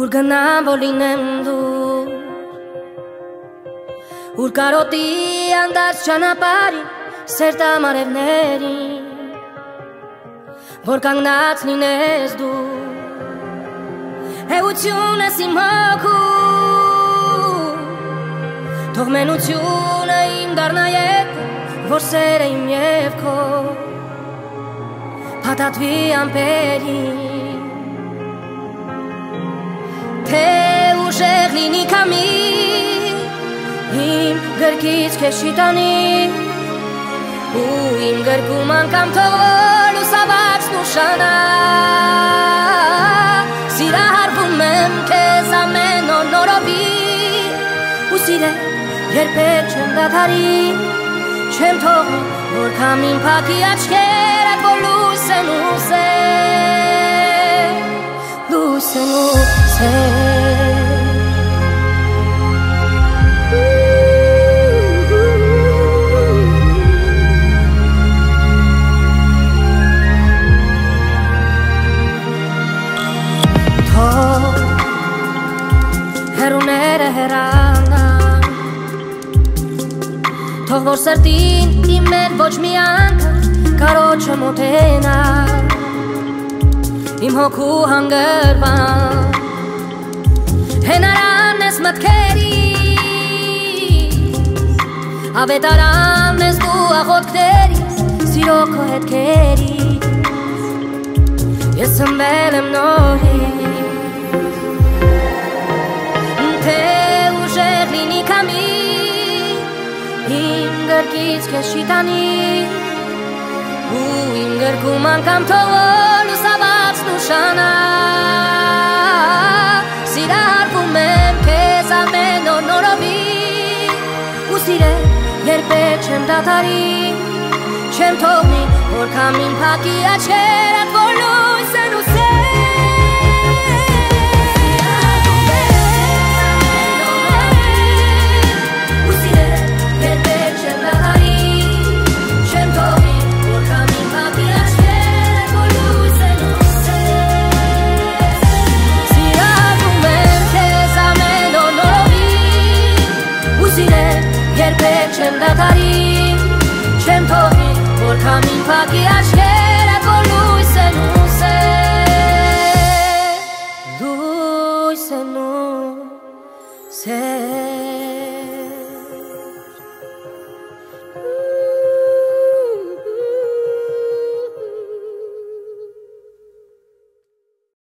Ուր գնամ որ լինեմ դու Ուր կարոտի անդարձ ճանապարհին սերտ ամարևներին Որ կանգնած լինես դու Էություն ես իմ հոգում Թող մենությունը իմ դառնա երկու Որ սերը իմ և քո Փաթաթվի ամպերին Թե ուժեղ լինի քամի Իմ գրկից քեզ չի տանի Ու իմ գրկում անգամ թողոլ ու սավացն ուշանա Սիրահարվում եմ քեզ ամեն օր նորովի Ու սիրել երբեք չեմ դադարի Չեմ թողնի որ քամին փակի աչքերդ որ լույս են ուզել Լույս են ուզել Հեռուները հեռանան Թող որ սրտին իմ մեր ոչ մի անգամ Կարոտ չմոտենա Իմ հոգու հանգրվան Հենարան ես մտքերիս Ավետարան ես դու աղոտքներիս Սիրո քո հետքերիս Ես սնվել եմ նորից Իմ գրկից քեզ չի տանի Ու իմ գրկում անգամ թողոլ ու սավացն ուշանա Սիրահարվում եմ քեզ ամեն օր նորովի Ու սիրել երբեք չեմ դադարի Չեմ թողնի որ քամին փակի աչքերդ որ լույս են ուզել Չեմ դադարի, չեմ թողնի, որ քամին փակի աչքերդ, որ լույս են ուզել, լույս են ուզել